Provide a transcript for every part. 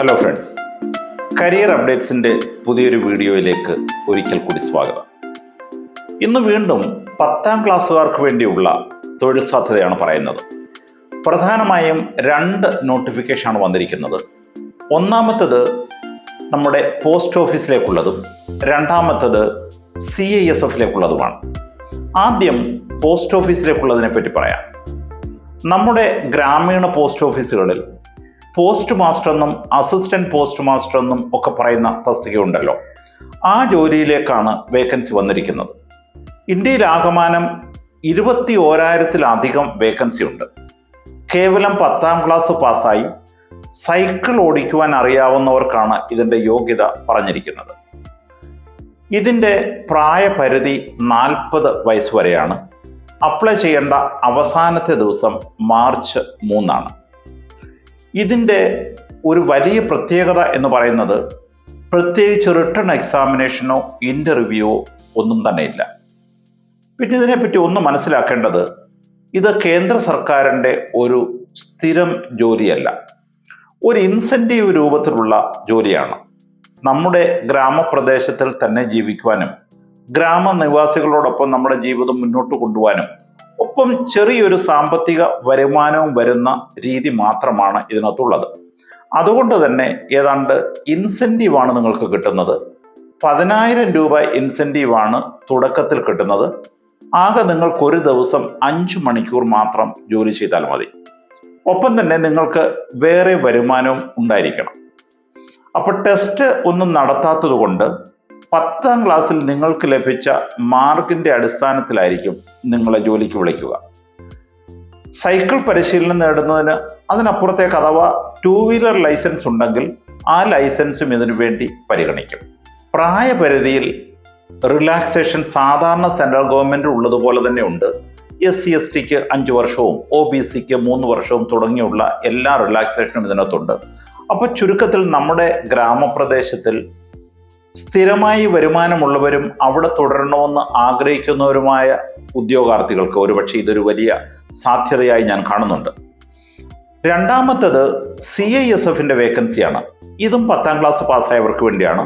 Hello friends, career അപ്ഡേറ്റ്സിൻ്റെ പുതിയൊരു വീഡിയോയിലേക്ക് ഒരിക്കൽ കൂടി സ്വാഗതം. ഇന്ന് വീണ്ടും 10ാം ക്ലാസ്സുകാർക്ക് വേണ്ടിയുള്ള തൊഴിൽ സാധ്യതയാണ് പറയുന്നത്. പ്രധാനമായും 2 നോട്ടിഫിക്കേഷനാണ് വന്നിരിക്കുന്നത്. ഒന്നാമത്തേത് നമ്മുടെ പോസ്റ്റ് ഓഫീസിലേക്കുള്ളതും രണ്ടാമത്തേത് CISF-ലേക്കുള്ളതുമാണ്. ആദ്യം പോസ്റ്റ് ഓഫീസിലേക്കുള്ളതിനെ പറ്റി പറയാം. നമ്മുടെ ഗ്രാമീണ പോസ്റ്റ് ഓഫീസുകളിൽ പോസ്റ്റ് മാസ്റ്റർ എന്നും അസിസ്റ്റന്റ് പോസ്റ്റ് മാസ്റ്റർ എന്നും ഒക്കെ പറയുന്ന തസ്തികയുണ്ടല്ലോ, ആ ജോലിയിലേക്കാണ് വേക്കൻസി വന്നിരിക്കുന്നത്. ഇന്ത്യയിൽ ആകമാനം 21,000-ത്തിലധികം വേക്കൻസി ഉണ്ട്. കേവലം 10ാം ക്ലാസ് പാസ്സായി സൈക്കിൾ ഓടിക്കുവാൻ അറിയാവുന്നവർക്കാണ് ഇതിൻ്റെ യോഗ്യത പറഞ്ഞിരിക്കുന്നത്. ഇതിൻ്റെ പ്രായപരിധി 40 വയസ്സ് വരെയാണ്. അപ്ലൈ ചെയ്യേണ്ട അവസാനത്തെ ദിവസം മാർച്ച് 3 ഇതിൻ്റെ ഒരു വലിയ പ്രത്യേകത എന്ന് പറയുന്നത് പ്രത്യേകിച്ച് റിട്ടൺ എക്സാമിനേഷനോ ഇൻ്റർവ്യൂവോ ഒന്നും തന്നെ ഇല്ല. പിന്നെ ഇതിനെപ്പറ്റി ഒന്ന് മനസ്സിലാക്കേണ്ടത്, ഇത് കേന്ദ്ര സർക്കാരിൻ്റെ ഒരു സ്ഥിരം ജോലിയല്ല, ഒരു ഇൻസെൻറ്റീവ് രൂപത്തിലുള്ള ജോലിയാണ്. നമ്മുടെ ഗ്രാമപ്രദേശത്തിൽ തന്നെ ജീവിക്കുവാനും ഗ്രാമനിവാസികളോടൊപ്പം നമ്മുടെ ജീവിതം മുന്നോട്ട് കൊണ്ടുപോകാനും ഒപ്പം ചെറിയൊരു സാമ്പത്തിക വരുമാനവും വരുന്ന രീതി മാത്രമാണ് ഇതിനകത്തുള്ളത്. അതുകൊണ്ട് തന്നെ ഏതാണ്ട് ഇൻസെൻറ്റീവാണ് നിങ്ങൾക്ക് കിട്ടുന്നത്. 10,000 രൂപ ഇൻസെൻറ്റീവാണ് തുടക്കത്തിൽ കിട്ടുന്നത്. ആകെ നിങ്ങൾക്ക് ഒരു ദിവസം 5 മണിക്കൂർ മാത്രം ജോലി ചെയ്താൽ മതി. ഒപ്പം തന്നെ നിങ്ങൾക്ക് വേറെ വരുമാനവും ഉണ്ടായിരിക്കണം. അപ്പോൾ ടെസ്റ്റ് ഒന്നും നടത്താത്തത് കൊണ്ട് 10ാം ക്ലാസ്സിൽ നിങ്ങൾക്ക് ലഭിച്ച മാർക്കിൻ്റെ അടിസ്ഥാനത്തിലായിരിക്കും നിങ്ങളെ ജോലിക്ക് വിളിക്കുക. സൈക്കിൾ പരിശീലനം നേടുന്നതിന് അതിനപ്പുറത്തേക്ക് അഥവാ 2 വീലർ ലൈസൻസ് ഉണ്ടെങ്കിൽ ആ ലൈസൻസും ഇതിനു വേണ്ടി പരിഗണിക്കും. പ്രായപരിധിയിൽ റിലാക്സേഷൻ സാധാരണ സെൻട്രൽ ഗവൺമെൻറ് ഉള്ളതുപോലെ തന്നെ ഉണ്ട്. SC/STക്ക് 5 വർഷവും OBCക്ക് 3 വർഷവും തുടങ്ങിയുള്ള എല്ലാ റിലാക്സേഷനും ഇതിനകത്തുണ്ട്. അപ്പോൾ ചുരുക്കത്തിൽ നമ്മുടെ ഗ്രാമപ്രദേശത്തിൽ സ്ഥിരമായി വരുമാനമുള്ളവരും അവിടെ തുടരണമെന്ന് ആഗ്രഹിക്കുന്നവരുമായ ഉദ്യോഗാർത്ഥികൾക്ക് ഒരുപക്ഷെ ഇതൊരു വലിയ സാധ്യതയായി ഞാൻ കാണുന്നുണ്ട്. രണ്ടാമത്തേത് CISF-ൻ്റെ വേക്കൻസിയാണ്. ഇതും 10ാം ക്ലാസ് പാസ്സായവർക്ക് വേണ്ടിയാണ്.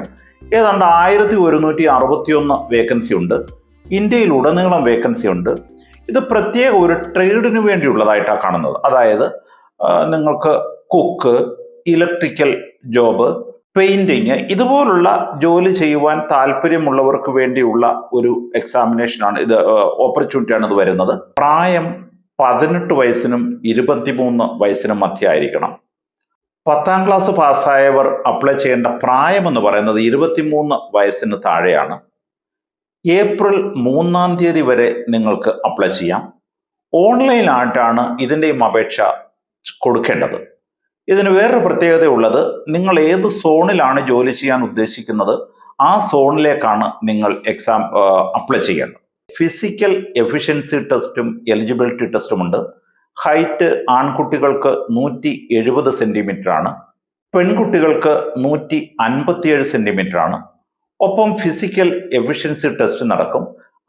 ഏതാണ്ട് 1161 വേക്കൻസി ഉണ്ട്. ഇന്ത്യയിൽ ഉടനീളം വേക്കൻസി ഉണ്ട്. ഇത് പ്രത്യേക ഒരു ട്രേഡിന് വേണ്ടിയുള്ളതായിട്ടാണ് കാണുന്നത്. അതായത് നിങ്ങൾക്ക് കുക്ക്, ഇലക്ട്രിക്കൽ ജോബ്, പെയിന്റിങ് ഇതുപോലുള്ള ജോലി ചെയ്യുവാൻ താല്പര്യമുള്ളവർക്ക് വേണ്ടിയുള്ള ഒരു എക്സാമിനേഷനാണ് ഇത്, ഓപ്പർച്യൂണിറ്റിയാണ് ഇത് വരുന്നത്. പ്രായം 18 വയസ്സിനും 23 വയസ്സിനും മധ്യമായിരിക്കണം. 10ാം ക്ലാസ് പാസ്സായവർ അപ്ലൈ ചെയ്യേണ്ട പ്രായം എന്ന് പറയുന്നത് 23 വയസ്സിന് താഴെയാണ്. ഏപ്രിൽ 3 വരെ നിങ്ങൾക്ക് അപ്ലൈ ചെയ്യാം. ഓൺലൈനായിട്ടാണ് ഇതിൻ്റെയും അപേക്ഷ കൊടുക്കേണ്ടത്. ഇതിന് വേറൊരു പ്രത്യേകത ഉള്ളത്, നിങ്ങൾ ഏത് സോണിലാണ് ജോലി ചെയ്യാൻ ഉദ്ദേശിക്കുന്നത് ആ സോണിലേക്കാണ് നിങ്ങൾ അപ്ലൈ ചെയ്യേണ്ടത്. ഫിസിക്കൽ എഫിഷ്യൻസി ടെസ്റ്റും എലിജിബിലിറ്റി ടെസ്റ്റും ഉണ്ട്. ഹൈറ്റ് ആൺകുട്ടികൾക്ക് 170 സെൻറ്റിമീറ്റർ ആണ്, പെൺകുട്ടികൾക്ക് 157 സെൻറ്റിമീറ്റർ ആണ്. ഒപ്പം ഫിസിക്കൽ എഫിഷ്യൻസി ടെസ്റ്റ് നടക്കും.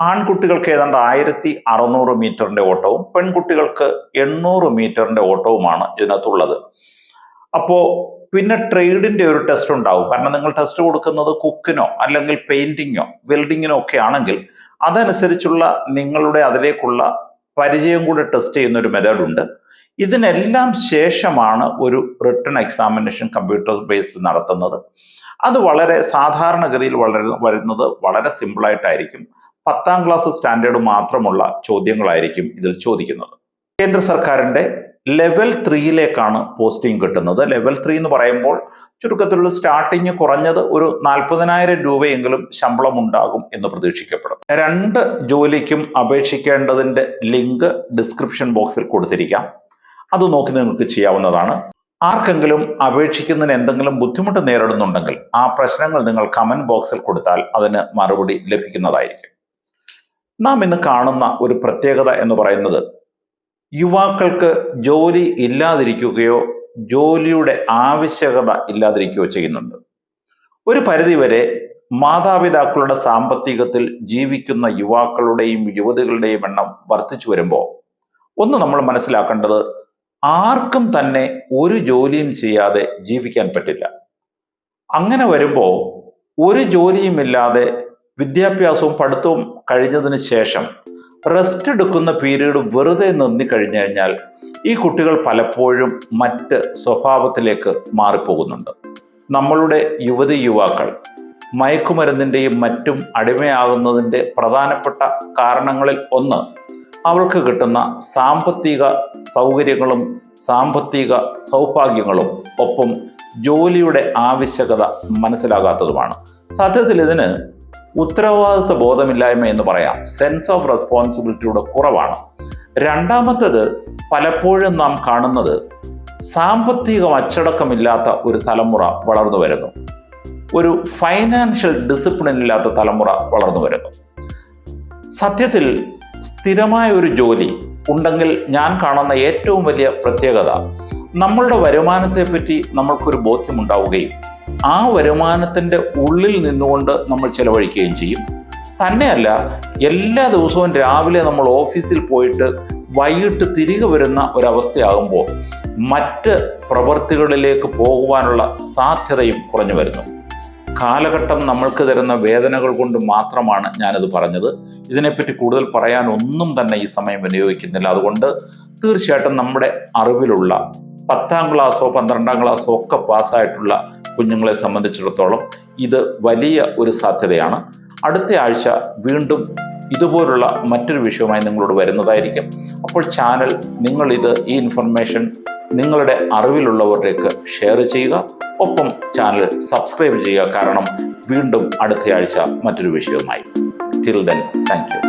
ആൺകുട്ടികൾക്ക് ഏതാണ്ട് 1600 മീറ്ററിൻ്റെ ഓട്ടവും പെൺകുട്ടികൾക്ക് 800 മീറ്ററിൻ്റെ ഓട്ടവുമാണ് ഇതിനകത്തുള്ളത്. അപ്പോൾ പിന്നെ ട്രേഡിൻ്റെ ഒരു ടെസ്റ്റ് ഉണ്ടാവും. കാരണം നിങ്ങൾ ടെസ്റ്റ് കൊടുക്കുന്നത് കുക്കിനോ അല്ലെങ്കിൽ പെയിന്റിങ്ങോ വെൽഡിങ്ങിനോ ഒക്കെ ആണെങ്കിൽ അതനുസരിച്ചുള്ള നിങ്ങളുടെ അതിലേക്കുള്ള പരിചയം കൂടി ടെസ്റ്റ് ചെയ്യുന്ന ഒരു മെത്തേഡുണ്ട്. ഇതിനെല്ലാം ശേഷമാണ് ഒരു റിട്ടൺ എക്സാമിനേഷൻ കമ്പ്യൂട്ടർ ബേസ്ഡ് നടത്തുന്നത്. അത് വളരെ സാധാരണഗതിയിൽ വരുന്നത് വളരെ സിമ്പിളായിട്ടായിരിക്കും. 10ാം ക്ലാസ് സ്റ്റാൻഡേർഡ് മാത്രമുള്ള ചോദ്യങ്ങളായിരിക്കും ഇതിൽ ചോദിക്കുന്നത്. കേന്ദ്ര സർക്കാരിൻ്റെ ലെവൽ 3യിലേക്കാണ് പോസ്റ്റിംഗ് കിട്ടുന്നത്. ലെവൽ 3 എന്ന് പറയുമ്പോൾ ചുരുക്കത്തിലുള്ള സ്റ്റാർട്ടിങ് കുറഞ്ഞത് ഒരു 40,000 രൂപയെങ്കിലും ശമ്പളം ഉണ്ടാകും എന്ന് പ്രതീക്ഷിക്കപ്പെടും. 2 ജോലിക്കും അപേക്ഷിക്കേണ്ടതിൻ്റെ ലിങ്ക് ഡിസ്ക്രിപ്ഷൻ ബോക്സിൽ കൊടുത്തിരിക്കാം. അത് നോക്കി നിങ്ങൾക്ക് ചെയ്യാവുന്നതാണ്. ആർക്കെങ്കിലും അപേക്ഷിക്കുന്നതിന് എന്തെങ്കിലും ബുദ്ധിമുട്ട് നേരിടുന്നുണ്ടെങ്കിൽ ആ പ്രശ്നങ്ങൾ നിങ്ങൾ കമൻറ്റ് ബോക്സിൽ കൊടുത്താൽ അതിന് മറുപടി ലഭിക്കുന്നതായിരിക്കും. നാം ഇന്ന് കാണുന്ന ഒരു പ്രത്യേകത എന്ന് പറയുന്നത്, യുവാക്കൾക്ക് ജോലി ഇല്ലാതിരിക്കുകയോ ജോലിയുടെ ആവശ്യകത ഇല്ലാതിരിക്കുകയോ ചെയ്യുന്നുണ്ട്. ഒരു പരിധിവരെ മാതാപിതാക്കളുടെ സാമ്പത്തികത്തിൽ ജീവിക്കുന്ന യുവാക്കളുടെയും യുവതികളുടെയും എണ്ണം വർദ്ധിച്ചു വരുമ്പോൾ ഒന്ന് നമ്മൾ മനസ്സിലാക്കേണ്ടത്, ആർക്കും തന്നെ ഒരു ജോലിയും ചെയ്യാതെ ജീവിക്കാൻ പറ്റില്ല. അങ്ങനെ വരുമ്പോൾ ഒരു ജോലിയുമില്ലാതെ വിദ്യാഭ്യാസവും പഠിത്തവും കഴിഞ്ഞതിന് ശേഷം റെസ്റ്റ് എടുക്കുന്ന പീരീഡ് വെറുതെ നിന്നി കഴിഞ്ഞു കഴിഞ്ഞാൽ ഈ കുട്ടികൾ പലപ്പോഴും മറ്റ് സ്വഭാവത്തിലേക്ക് മാറിപ്പോകുന്നുണ്ട്. നമ്മളുടെ യുവതി യുവാക്കൾ മയക്കുമരുന്നിൻ്റെയും മറ്റും അടിമയാകുന്നതിൻ്റെ പ്രധാനപ്പെട്ട കാരണങ്ങളിൽ ഒന്ന് അവൾക്ക് കിട്ടുന്ന സാമ്പത്തിക സൗകര്യങ്ങളും സാമ്പത്തിക സൗഭാഗ്യങ്ങളും ഒപ്പം ജോലിയുടെ ആവശ്യകത മനസ്സിലാകാത്തതുമാണ്. സത്യത്തിൽ ഇതിന് ഉത്തരവാദിത്വ ബോധമില്ലായ്മ എന്ന് പറയാം. സെൻസ് ഓഫ് റെസ്പോൺസിബിലിറ്റിയുടെ കുറവാണ്. രണ്ടാമത്തേത്, പലപ്പോഴും നാം കാണുന്നത് സാമ്പത്തിക അച്ചടക്കമില്ലാത്ത ഒരു തലമുറ വളർന്നു വരുന്നു. ഒരു ഫൈനാൻഷ്യൽ ഡിസിപ്ലിൻ ഇല്ലാത്ത തലമുറ വളർന്നു വരുന്നു. സത്യത്തിൽ സ്ഥിരമായ ഒരു ജോലി ഉണ്ടെങ്കിൽ ഞാൻ കാണുന്ന ഏറ്റവും വലിയ പ്രത്യേകത നമ്മളുടെ വരുമാനത്തെപ്പറ്റി നമ്മൾക്കൊരു ബോധ്യമുണ്ടാവുകയും ആ വരുമാനത്തിൻ്റെ ഉള്ളിൽ നിന്നുകൊണ്ട് നമ്മൾ ചെലവഴിക്കുകയും ചെയ്യും. തന്നെയല്ല, എല്ലാ ദിവസവും രാവിലെ നമ്മൾ ഓഫീസിൽ പോയിട്ട് വൈകിട്ട് തിരികെ വരുന്ന ഒരവസ്ഥയാകുമ്പോൾ മറ്റ് പ്രവൃത്തികളിലേക്ക് പോകുവാനുള്ള സാധ്യതയും കുറഞ്ഞു വരുന്നു. കാലഘട്ടം നമ്മൾക്ക് തരുന്ന വേദനകൾ കൊണ്ട് മാത്രമാണ് ഞാനത് പറഞ്ഞത്. ഇതിനെപ്പറ്റി കൂടുതൽ പറയാൻ ഒന്നും തന്നെ ഈ സമയം വിനിയോഗിക്കുന്നില്ല. അതുകൊണ്ട് തീർച്ചയായിട്ടും നമ്മുടെ അറിവിലുള്ള 10ാം ക്ലാസ്സോ 12ാം ക്ലാസ്സോ ഒക്കെ പാസ്സായിട്ടുള്ള കുഞ്ഞുങ്ങളെ സംബന്ധിച്ചിടത്തോളം ഇത് വലിയ ഒരു സാധ്യതയാണ്. അടുത്ത ആഴ്ച വീണ്ടും ഇതുപോലുള്ള മറ്റൊരു വിഷയവുമായി നിങ്ങളോട് വരുന്നതായിരിക്കും. അപ്പോൾ ചാനൽ ഈ ഇൻഫർമേഷൻ നിങ്ങളുടെ അറിവിലുള്ളവരിലേക്ക് ഷെയർ ചെയ്യുക. ഒപ്പം ചാനൽ സബ്സ്ക്രൈബ് ചെയ്യുക. കാരണം വീണ്ടും അടുത്ത ആഴ്ച മറ്റൊരു വിഷയവുമായി. Till then, thank you.